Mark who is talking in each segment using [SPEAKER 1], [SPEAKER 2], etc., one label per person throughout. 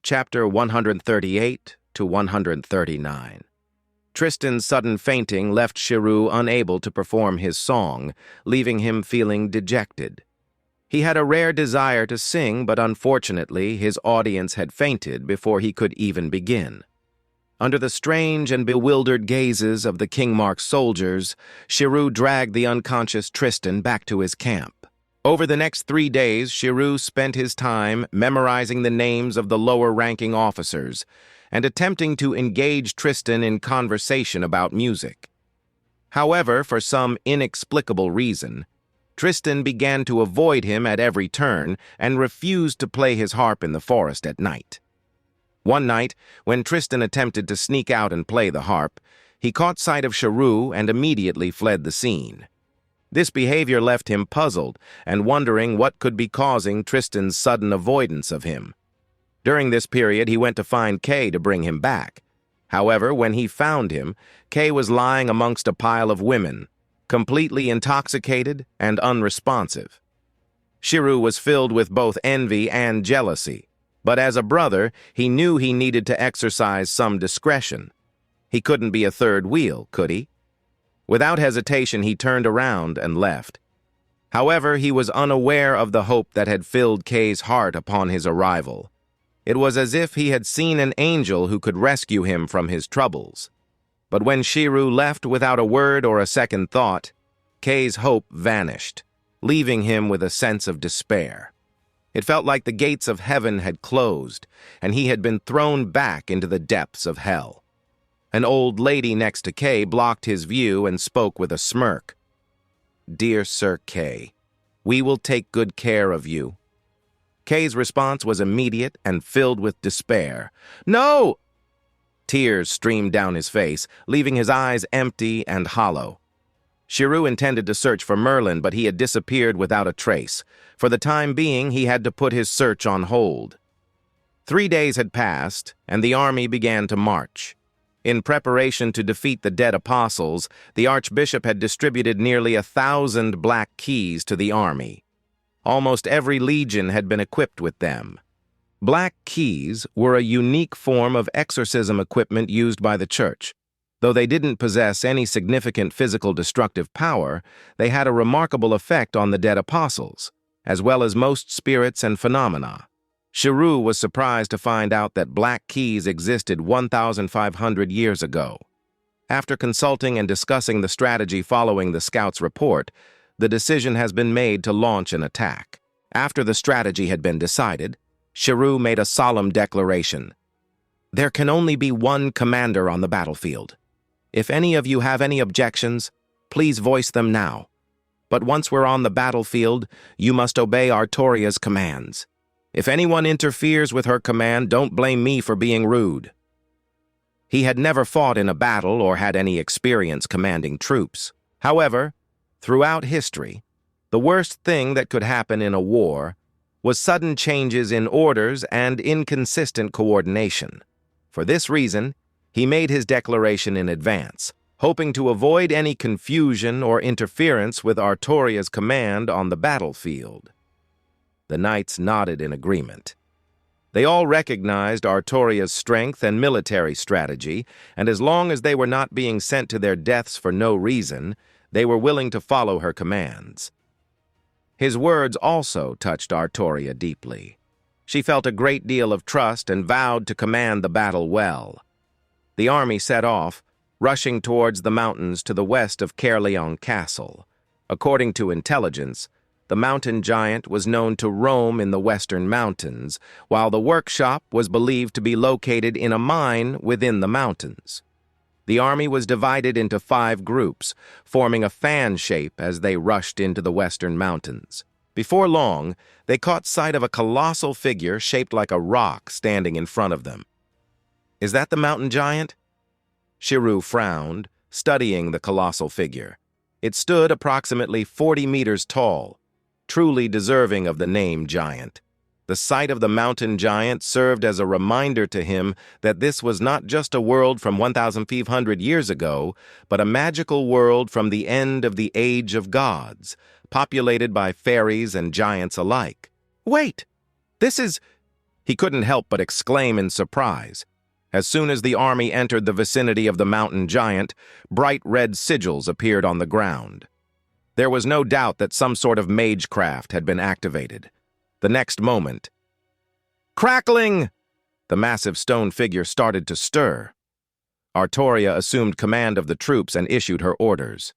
[SPEAKER 1] Chapter 138 to 139. Tristan's sudden fainting left Shirou unable to perform his song, leaving him feeling dejected. He had a rare desire to sing, but unfortunately his audience had fainted before he could even begin. Under the strange and bewildered gazes of the King Mark's soldiers, Shirou dragged the unconscious Tristan back to his camp. Over the next 3 days, Shirou spent his time memorizing the names of the lower-ranking officers and attempting to engage Tristan in conversation about music. However, for some inexplicable reason, Tristan began to avoid him at every turn and refused to play his harp in the forest at night. One night, when Tristan attempted to sneak out and play the harp, he caught sight of Shirou and immediately fled the scene. This behavior left him puzzled and wondering what could be causing Tristan's sudden avoidance of him. During this period, he went to find Kay to bring him back. However, when he found him, Kay was lying amongst a pile of women, completely intoxicated and unresponsive. Shirou was filled with both envy and jealousy, but as a brother, he knew he needed to exercise some discretion. He couldn't be a third wheel, could he? Without hesitation, he turned around and left. However, he was unaware of the hope that had filled Kay's heart upon his arrival. It was as if he had seen an angel who could rescue him from his troubles. But when Shirou left without a word or a second thought, Kay's hope vanished, leaving him with a sense of despair. It felt like the gates of heaven had closed, and he had been thrown back into the depths of hell. An old lady next to Kay blocked his view and spoke with a smirk. "Dear Sir Kay, we will take good care of you." Kay's response was immediate and filled with despair. "No!" Tears streamed down his face, leaving his eyes empty and hollow. Shirou intended to search for Merlin, but he had disappeared without a trace. For the time being, he had to put his search on hold. 3 days had passed, and the army began to march. In preparation to defeat the dead apostles, the archbishop had distributed nearly 1,000 black keys to the army. Almost every legion had been equipped with them. Black keys were a unique form of exorcism equipment used by the church. Though they didn't possess any significant physical destructive power, they had a remarkable effect on the dead apostles, as well as most spirits and phenomena. Shirou was surprised to find out that black keys existed 1,500 years ago. After consulting and discussing the strategy following the scouts' report, the decision has been made to launch an attack. After the strategy had been decided, Shirou made a solemn declaration. "There can only be one commander on the battlefield. If any of you have any objections, please voice them now. But once we're on the battlefield, you must obey Artoria's commands. If anyone interferes with her command, don't blame me for being rude." He had never fought in a battle or had any experience commanding troops. However, throughout history, the worst thing that could happen in a war was sudden changes in orders and inconsistent coordination. For this reason, he made his declaration in advance, hoping to avoid any confusion or interference with Artoria's command on the battlefield. The knights nodded in agreement. They all recognized Artoria's strength and military strategy, and as long as they were not being sent to their deaths for no reason, they were willing to follow her commands. His words also touched Artoria deeply. She felt a great deal of trust and vowed to command the battle well. The army set off, rushing towards the mountains to the west of Caerleon Castle. According to intelligence, the mountain giant was known to roam in the western mountains, while the workshop was believed to be located in a mine within the mountains. The army was divided into 5 groups, forming a fan shape as they rushed into the western mountains. Before long, they caught sight of a colossal figure shaped like a rock standing in front of them. "Is that the mountain giant?" Shirou frowned, studying the colossal figure. It stood approximately 40 meters tall, truly deserving of the name giant. The sight of the mountain giant served as a reminder to him that this was not just a world from 1,500 years ago, but a magical world from the end of the Age of Gods, populated by fairies and giants alike. "Wait! This is He couldn't help but exclaim in surprise. As soon as the army entered the vicinity of the mountain giant, bright red sigils appeared on the ground. There was no doubt that some sort of Magecraft had been activated. The next moment, crackling! The massive stone figure started to stir. Artoria assumed command of the troops and issued her orders.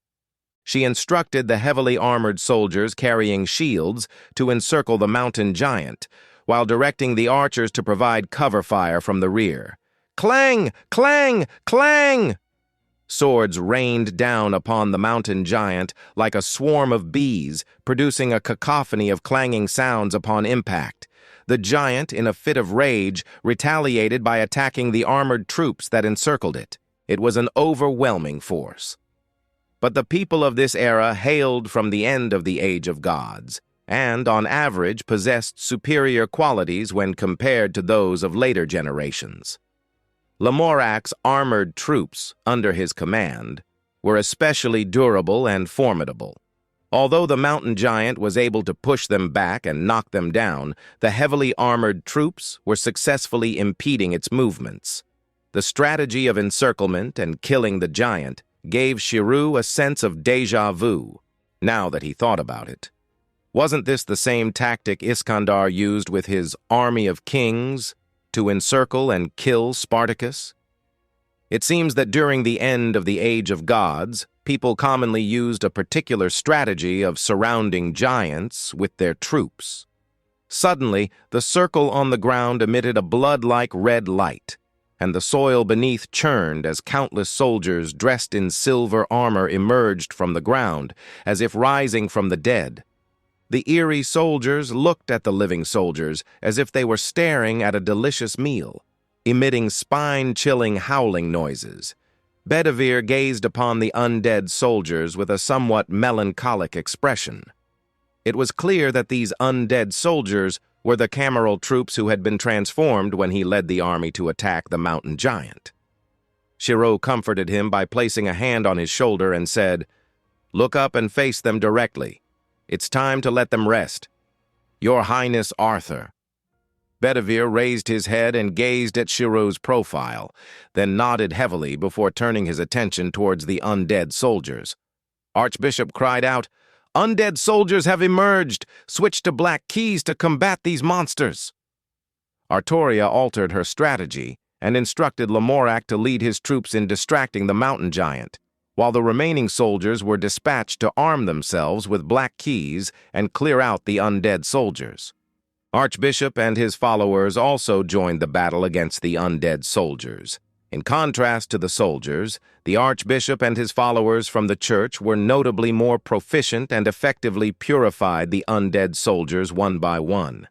[SPEAKER 1] She instructed the heavily armored soldiers carrying shields to encircle the mountain giant, while directing the archers to provide cover fire from the rear. Clang! Clang! Clang! Swords rained down upon the mountain giant like a swarm of bees, producing a cacophony of clanging sounds upon impact. The giant, in a fit of rage, retaliated by attacking the armored troops that encircled it. It was an overwhelming force. But the people of this era hailed from the end of the Age of Gods, and, on average, possessed superior qualities when compared to those of later generations. Lamorac's armored troops, under his command, were especially durable and formidable. Although the mountain giant was able to push them back and knock them down, the heavily armored troops were successfully impeding its movements. The strategy of encirclement and killing the giant gave Shirou a sense of déjà vu, now that he thought about it. Wasn't this the same tactic Iskandar used with his army of kings to encircle and kill Spartacus? It seems that during the end of the Age of Gods, people commonly used a particular strategy of surrounding giants with their troops. Suddenly, the circle on the ground emitted a blood-like red light, and the soil beneath churned as countless soldiers dressed in silver armor emerged from the ground, as if rising from the dead. The eerie soldiers looked at the living soldiers as if they were staring at a delicious meal, emitting spine-chilling howling noises. Bedivere gazed upon the undead soldiers with a somewhat melancholic expression. It was clear that these undead soldiers were the cameral troops who had been transformed when he led the army to attack the mountain giant. Shirou comforted him by placing a hand on his shoulder and said, "Look up and face them directly. It's time to let them rest. Your Highness Arthur." Bedivere raised his head and gazed at Shirou's profile, then nodded heavily before turning his attention towards the undead soldiers. Archbishop cried out, "Undead soldiers have emerged! Switch to black keys to combat these monsters!" Artoria altered her strategy and instructed Lamorak to lead his troops in distracting the mountain giant, while the remaining soldiers were dispatched to arm themselves with black keys and clear out the undead soldiers. Archbishop and his followers also joined the battle against the undead soldiers. In contrast to the soldiers, the Archbishop and his followers from the church were notably more proficient and effectively purified the undead soldiers one by one.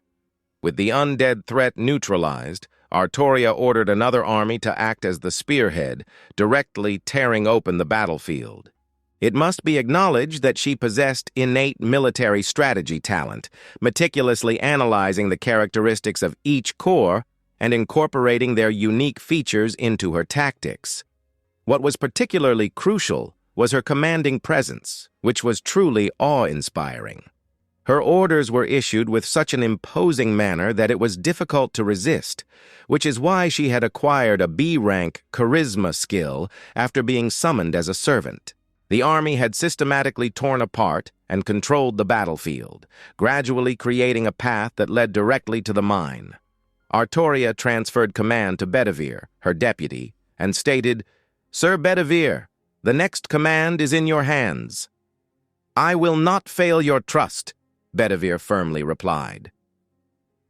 [SPEAKER 1] With the undead threat neutralized, Artoria ordered another army to act as the spearhead, directly tearing open the battlefield. It must be acknowledged that she possessed innate military strategy talent, meticulously analyzing the characteristics of each corps and incorporating their unique features into her tactics. What was particularly crucial was her commanding presence, which was truly awe-inspiring. Her orders were issued with such an imposing manner that it was difficult to resist, which is why she had acquired a B-rank charisma skill after being summoned as a servant. The army had systematically torn apart and controlled the battlefield, gradually creating a path that led directly to the mine. Artoria transferred command to Bedivere, her deputy, and stated, "Sir Bedivere, the next command is in your hands." "I will not fail your trust," Bedivere firmly replied.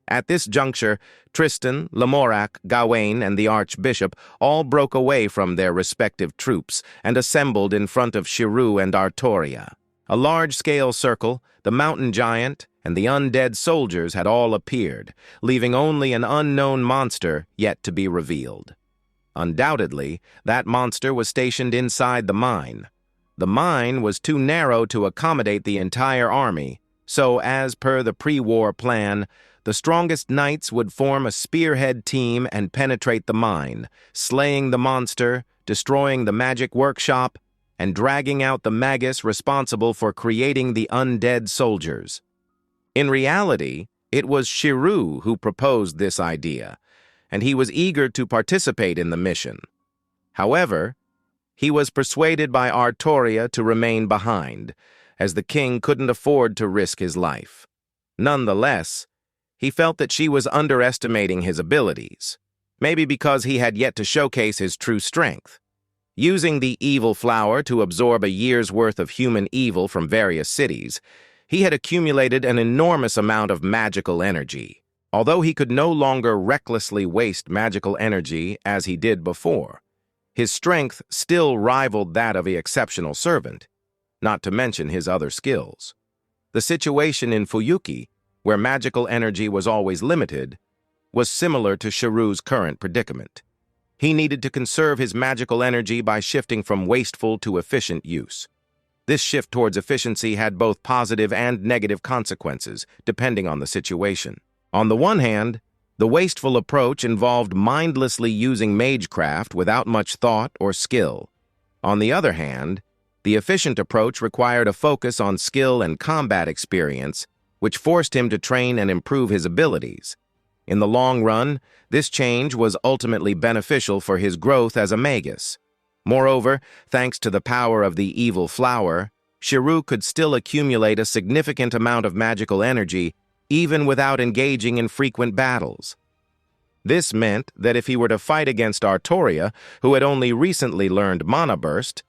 [SPEAKER 1] At this juncture, Tristan, Lamorak, Gawain, and the Archbishop all broke away from their respective troops and assembled in front of Shirou and Artoria. A large-scale circle, the mountain giant, and the undead soldiers had all appeared, leaving only an unknown monster yet to be revealed. Undoubtedly, that monster was stationed inside the mine. The mine was too narrow to accommodate the entire army, so as per the pre-war plan, the strongest knights would form a spearhead team and penetrate the mine, slaying the monster, destroying the magic workshop, and dragging out the magus responsible for creating the undead soldiers. In reality, It was Shirou who proposed this idea, and he was eager to participate in the mission. However, he was persuaded by Artoria to remain behind, as the king couldn't afford to risk his life. Nonetheless, he felt that she was underestimating his abilities, maybe because he had yet to showcase his true strength. Using the evil flower to absorb a year's worth of human evil from various cities, he had accumulated an enormous amount of magical energy. Although he could no longer recklessly waste magical energy as he did before, his strength still rivaled that of the exceptional servant, not to mention his other skills. The situation in Fuyuki, where magical energy was always limited, was similar to Shirou's current predicament. He needed to conserve his magical energy by shifting from wasteful to efficient use. This shift towards efficiency had both positive and negative consequences, depending on the situation. On the one hand, the wasteful approach involved mindlessly using Magecraft without much thought or skill. On the other hand, the efficient approach required a focus on skill and combat experience, which forced him to train and improve his abilities. In the long run, this change was ultimately beneficial for his growth as a magus. Moreover, thanks to the power of the evil flower, Shirou could still accumulate a significant amount of magical energy even without engaging in frequent battles. This meant that if he were to fight against Artoria, who had only recently learned Mana Burst,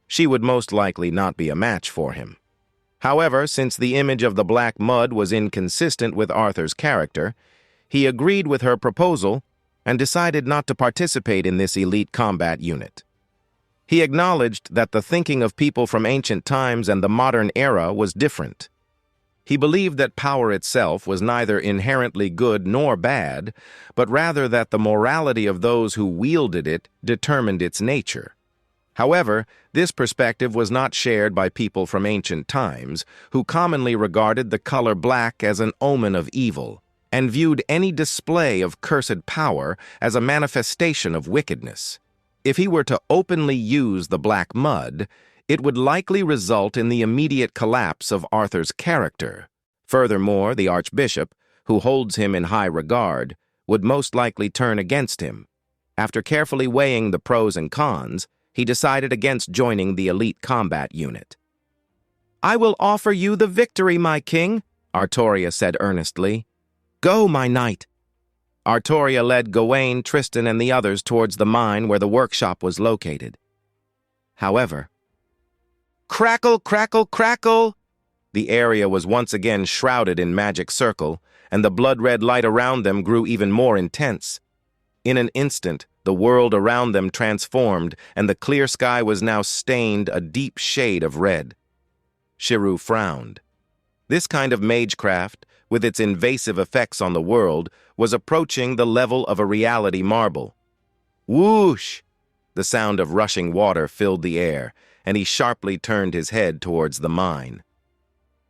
[SPEAKER 1] she would most likely not be a match for him. However, since the image of the black mud was inconsistent with Arthur's character, he agreed with her proposal and decided not to participate in this elite combat unit. He acknowledged that the thinking of people from ancient times and the modern era was different. He believed that power itself was neither inherently good nor bad, but rather that the morality of those who wielded it determined its nature. However, this perspective was not shared by people from ancient times, who commonly regarded the color black as an omen of evil, and viewed any display of cursed power as a manifestation of wickedness. If he were to openly use the black mud, it would likely result in the immediate collapse of Arthur's character. Furthermore, the Archbishop, who holds him in high regard, would most likely turn against him. After carefully weighing the pros and cons, he decided against joining the elite combat unit. "I will offer you the victory, my king," Artoria said earnestly. "Go, my knight." Artoria led Gawain, Tristan, and the others towards the mine where the workshop was located. However, crackle, crackle, crackle! The area was once again shrouded in magic circle, and the blood-red light around them grew even more intense. In an instant, the world around them transformed, and the clear sky was now stained a deep shade of red. Shirou frowned. This kind of Magecraft, with its invasive effects on the world, was approaching the level of a reality marble. Whoosh! The sound of rushing water filled the air, and he sharply turned his head towards the mine.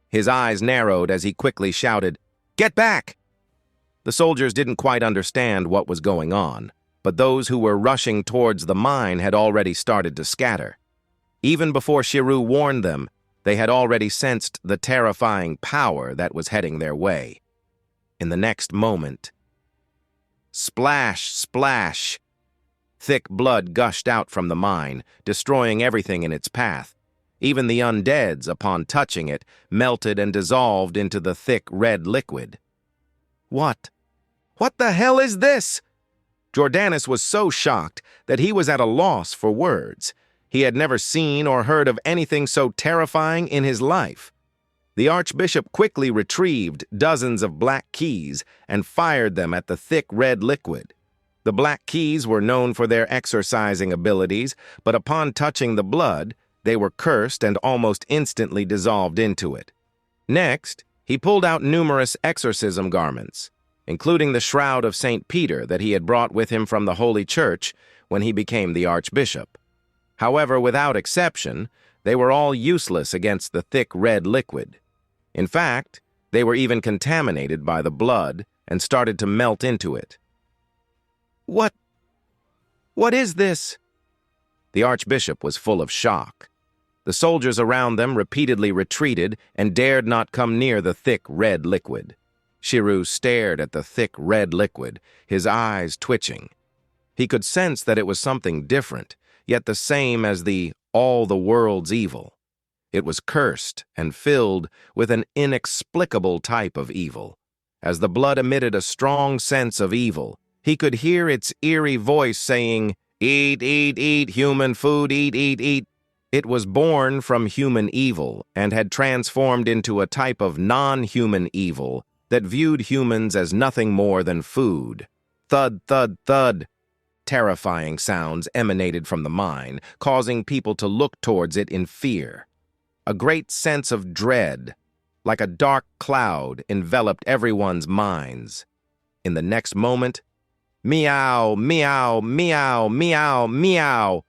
[SPEAKER 1] His eyes narrowed as he quickly shouted, "Get back!" The soldiers didn't quite understand what was going on, but those who were rushing towards the mine had already started to scatter. Even before Shirou warned them, they had already sensed the terrifying power that was heading their way. In the next moment, splash, splash! Thick blood gushed out from the mine, destroying everything in its path. Even the undeads, upon touching it, melted and dissolved into the thick red liquid. What the hell is this? Jordanus was so shocked that he was at a loss for words. He had never seen or heard of anything so terrifying in his life. The Archbishop quickly retrieved dozens of black keys and fired them at the thick red liquid. The black keys were known for their exorcising abilities, but upon touching the blood, they were cursed and almost instantly dissolved into it. Next, he pulled out numerous exorcism garments, including the shroud of St. Peter that he had brought with him from the Holy Church when he became the Archbishop. However, without exception, they were all useless against the thick red liquid. In fact, they were even contaminated by the blood and started to melt into it. What is this? The Archbishop was full of shock. The soldiers around them repeatedly retreated and dared not come near the thick red liquid. Shirou stared at the thick red liquid, his eyes twitching. He could sense that it was something different, yet the same as all the world's evil. It was cursed and filled with an inexplicable type of evil. As the blood emitted a strong sense of evil, he could hear its eerie voice saying, "Eat, eat, eat, human food, eat, eat, eat." It was born from human evil and had transformed into a type of non-human evil that viewed humans as nothing more than food. Thud, thud, thud. Terrifying sounds emanated from the mine, causing people to look towards it in fear. A great sense of dread, like a dark cloud, enveloped everyone's minds. In the next moment, meow, meow, meow, meow, meow.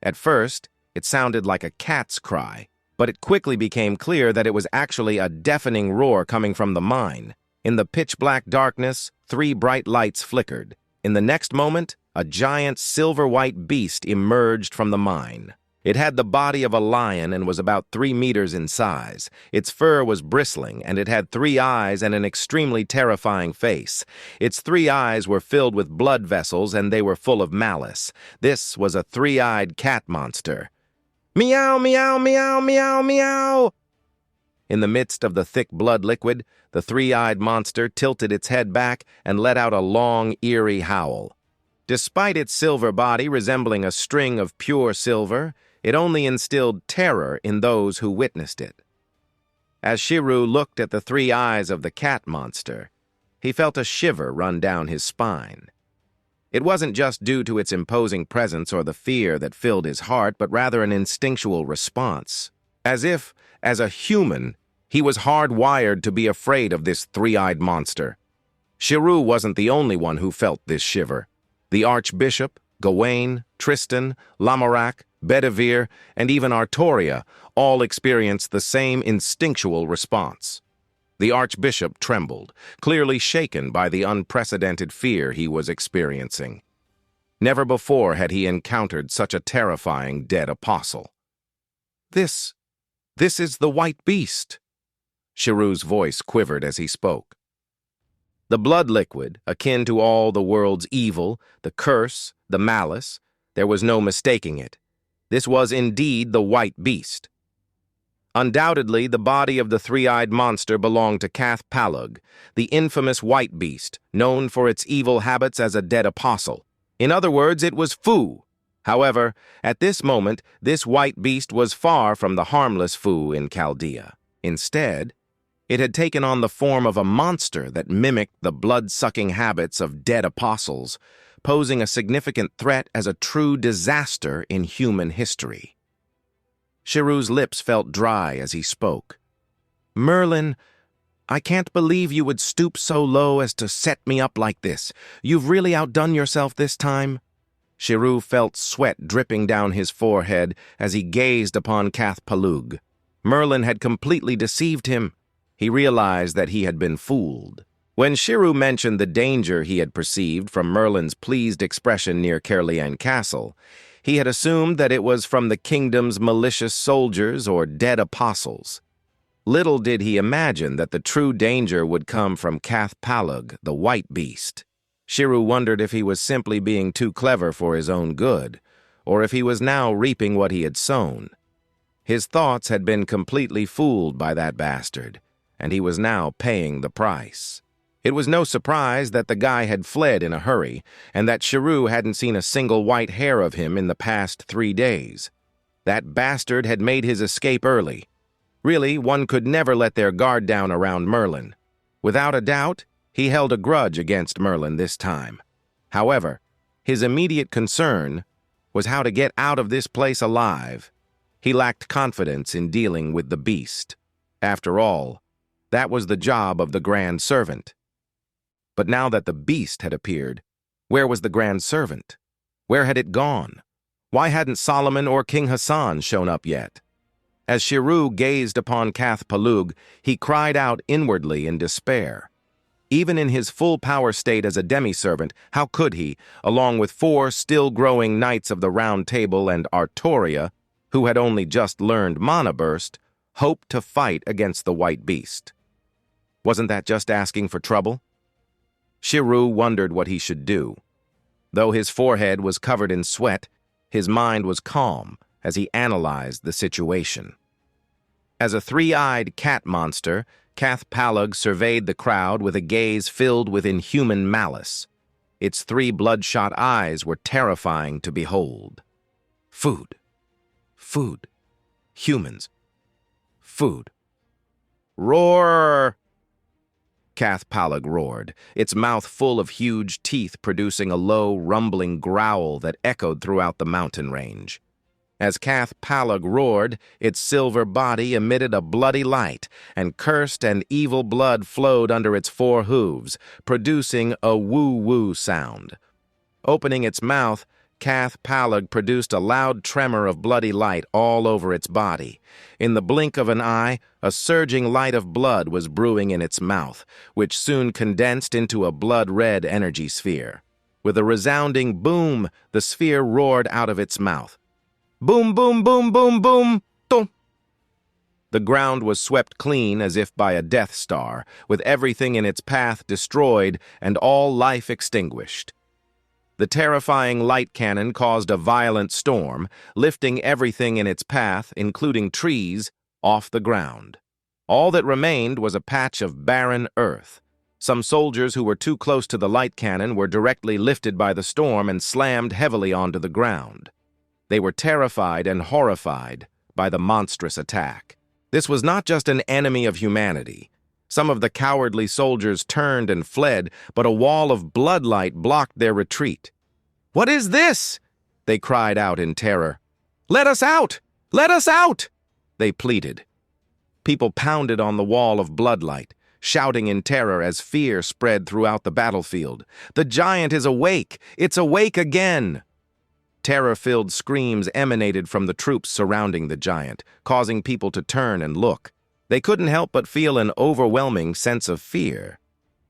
[SPEAKER 1] At first, it sounded like a cat's cry, but it quickly became clear that it was actually a deafening roar coming from the mine. In the pitch-black darkness, 3 bright lights flickered. In the next moment, a giant silver-white beast emerged from the mine. It had the body of a lion and was about 3 meters in size. Its fur was bristling, and it had 3 eyes and an extremely terrifying face. Its 3 eyes were filled with blood vessels, and they were full of malice. This was a 3-eyed cat monster. Meow, meow, meow, meow, meow! In the midst of the thick blood liquid, the 3-eyed monster tilted its head back and let out a long, eerie howl. Despite its silver body resembling a string of pure silver, it only instilled terror in those who witnessed it. As Shirou looked at the 3 eyes of the cat monster, he felt a shiver run down his spine. It wasn't just due to its imposing presence or the fear that filled his heart, but rather an instinctual response. As if, as a human, he was hardwired to be afraid of this 3-eyed monster. Shirou wasn't the only one who felt this shiver. The Archbishop, Gawain, Tristan, Lamorak, Bedivere, and even Artoria all experienced the same instinctual response. The Archbishop trembled, clearly shaken by the unprecedented fear he was experiencing. Never before had he encountered such a terrifying dead apostle. This is the White Beast." Shirou's voice quivered as he spoke. The blood liquid, akin to all the world's evil, the curse, the malice, there was no mistaking it. This was indeed the White Beast. Undoubtedly, the body of the 3-eyed monster belonged to Cath Palug, the infamous White Beast, known for its evil habits as a dead apostle. In other words, it was Fu. However, at this moment, this White Beast was far from the harmless Fu in Chaldea. Instead, it had taken on the form of a monster that mimicked the blood-sucking habits of dead apostles, posing a significant threat as a true disaster in human history. Shirou's lips felt dry as he spoke. "Merlin, I can't believe you would stoop so low as to set me up like this. You've really outdone yourself this time." Shirou felt sweat dripping down his forehead as he gazed upon Cath Palug. Merlin had completely deceived him. He realized that he had been fooled. When Shirou mentioned the danger he had perceived from Merlin's pleased expression near Caerleon Castle, he had assumed that it was from the kingdom's malicious soldiers or dead apostles. Little did he imagine that the true danger would come from Cath Palug, the White Beast. Shirou wondered if he was simply being too clever for his own good, or if he was now reaping what he had sown. His thoughts had been completely fooled by that bastard, and he was now paying the price. It was no surprise that the guy had fled in a hurry, and that Shirou hadn't seen a single white hair of him in the past 3 days. That bastard had made his escape early. Really, one could never let their guard down around Merlin. Without a doubt, he held a grudge against Merlin this time. However, his immediate concern was how to get out of this place alive. He lacked confidence in dealing with the beast. After all, that was the job of the Grand Servant. But now that the beast had appeared, where was the Grand Servant? Where had it gone? Why hadn't Solomon or King Hassan shown up yet? As Shirou gazed upon Cath Palug, he cried out inwardly in despair. Even in his full power state as a demi-servant, how could he, along with 4 still-growing Knights of the Round Table and Artoria, who had only just learned Mana Burst, hope to fight against the White Beast? Wasn't that just asking for trouble? Shirou wondered what he should do. Though his forehead was covered in sweat, his mind was calm as he analyzed the situation. As a three-eyed cat monster, Cath Palug surveyed the crowd with a gaze filled with inhuman malice. Its three bloodshot eyes were terrifying to behold. Food. Food. Humans. Food. Roar! Cath Palug roared, its mouth full of huge teeth producing a low, rumbling growl that echoed throughout the mountain range. As Cath Palug roared, its silver body emitted a bloody light, and cursed and evil blood flowed under its four hooves, producing a woo-woo sound. Opening its mouth, Cath Palug produced a loud tremor of bloody light all over its body. In the blink of an eye, a surging light of blood was brewing in its mouth, which soon condensed into a blood-red energy sphere. With a resounding boom, the sphere roared out of its mouth. Boom, boom, boom, boom, boom, boom. The ground was swept clean as if by a Death Star, with everything in its path destroyed and all life extinguished. The terrifying light cannon caused a violent storm, lifting everything in its path, including trees, off the ground. All that remained was a patch of barren earth. Some soldiers who were too close to the light cannon were directly lifted by the storm and slammed heavily onto the ground. They were terrified and horrified by the monstrous attack. This was not just an enemy of humanity. Some of the cowardly soldiers turned and fled, but a wall of bloodlight blocked their retreat. "What is this?" they cried out in terror. "Let us out! Let us out!" they pleaded. People pounded on the wall of bloodlight, shouting in terror as fear spread throughout the battlefield. "The giant is awake! It's awake again!" Terror-filled screams emanated from the troops surrounding the giant, causing people to turn and look. They couldn't help but feel an overwhelming sense of fear.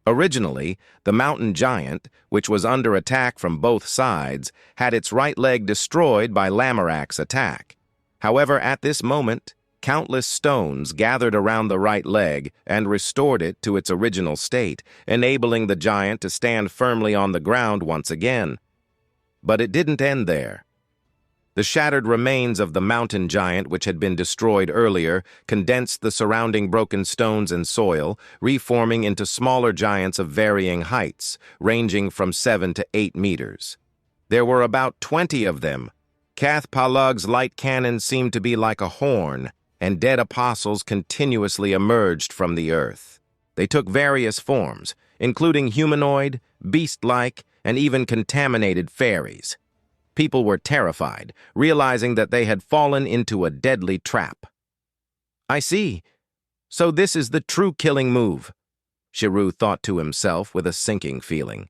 [SPEAKER 1] Originally, the mountain giant, which was under attack from both sides, had its right leg destroyed by Lamorak's attack. However, at this moment, countless stones gathered around the right leg and restored it to its original state, enabling the giant to stand firmly on the ground once again. But it didn't end there. The shattered remains of the mountain giant, which had been destroyed earlier, condensed the surrounding broken stones and soil, reforming into smaller giants of varying heights, ranging from 7 to 8 meters. There were about 20 of them. Cath Palug's light cannon seemed to be like a horn, and dead apostles continuously emerged from the earth. They took various forms, including humanoid, beast-like, and even contaminated fairies. People were terrified, realizing that they had fallen into a deadly trap. "I see. So this is the true killing move," Shirou thought to himself with a sinking feeling.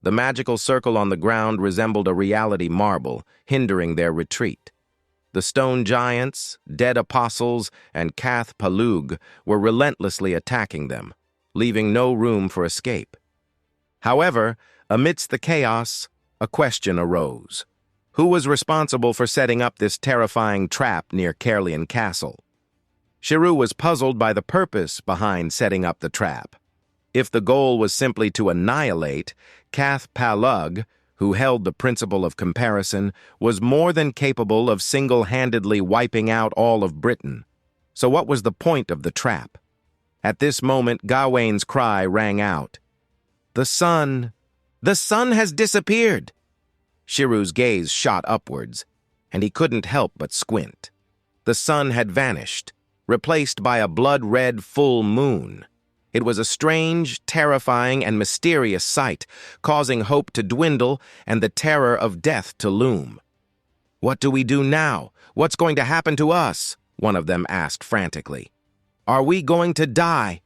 [SPEAKER 1] The magical circle on the ground resembled a reality marble, hindering their retreat. The stone giants, dead apostles, and Cath Palug were relentlessly attacking them, leaving no room for escape. However, amidst the chaos, a question arose. Who was responsible for setting up this terrifying trap near Caerleon Castle? Shirou was puzzled by the purpose behind setting up the trap. If the goal was simply to annihilate, Cath Palug, who held the principle of comparison, was more than capable of single-handedly wiping out all of Britain. So what was the point of the trap? At this moment, Gawain's cry rang out. "The sun! The sun has disappeared!" Shirou's gaze shot upwards, and he couldn't help but squint. The sun had vanished, replaced by a blood-red full moon. It was a strange, terrifying, and mysterious sight, causing hope to dwindle and the terror of death to loom. "What do we do now? What's going to happen to us?" one of them asked frantically. "Are we going to die?"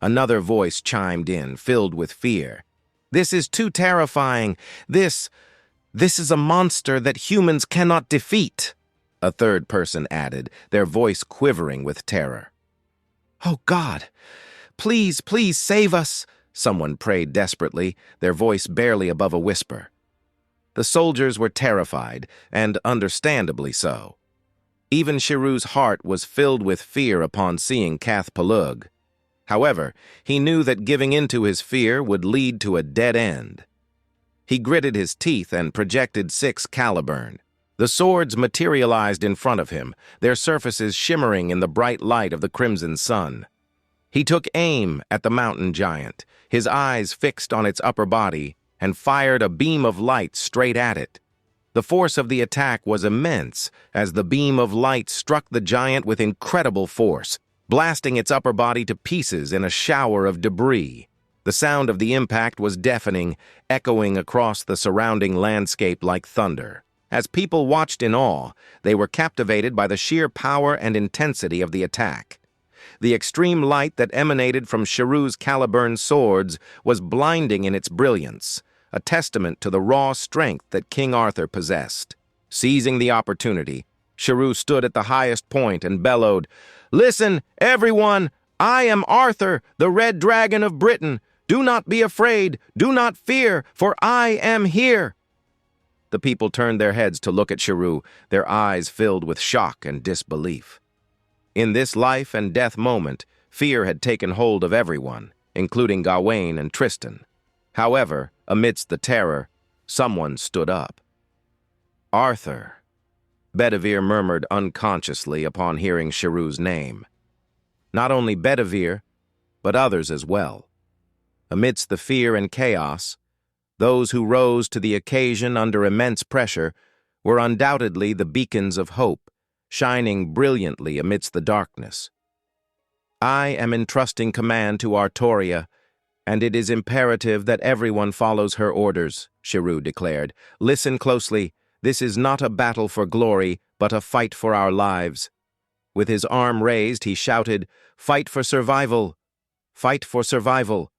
[SPEAKER 1] Another voice chimed in, filled with fear. "This is too terrifying. This is a monster that humans cannot defeat," a third person added, their voice quivering with terror. "Oh God, please, please save us," someone prayed desperately, their voice barely above a whisper. The soldiers were terrified, and understandably so. Even Shirou's heart was filled with fear upon seeing Cath Palug. However, he knew that giving in to his fear would lead to a dead end. He gritted his teeth and projected 6 Caliburn. The swords materialized in front of him, their surfaces shimmering in the bright light of the crimson sun. He took aim at the mountain giant, his eyes fixed on its upper body, and fired a beam of light straight at it. The force of the attack was immense, as the beam of light struck the giant with incredible force, blasting its upper body to pieces in a shower of debris. The sound of the impact was deafening, echoing across the surrounding landscape like thunder. As people watched in awe, they were captivated by the sheer power and intensity of the attack. The extreme light that emanated from Shirou's Caliburn swords was blinding in its brilliance, a testament to the raw strength that King Arthur possessed. Seizing the opportunity, Shirou stood at the highest point and bellowed, "Listen, everyone! I am Arthur, the Red Dragon of Britain. Do not be afraid, do not fear, for I am here." The people turned their heads to look at Shirou, their eyes filled with shock and disbelief. In this life and death moment, fear had taken hold of everyone, including Gawain and Tristan. However, amidst the terror, someone stood up. "Arthur," Bedivere murmured unconsciously upon hearing Shirou's name. Not only Bedivere, but others as well. Amidst the fear and chaos, those who rose to the occasion under immense pressure were undoubtedly the beacons of hope, shining brilliantly amidst the darkness. "I am entrusting command to Artoria, and it is imperative that everyone follows her orders," Shirou declared. "Listen closely. This is not a battle for glory, but a fight for our lives." With his arm raised, he shouted, "Fight for survival! Fight for survival!"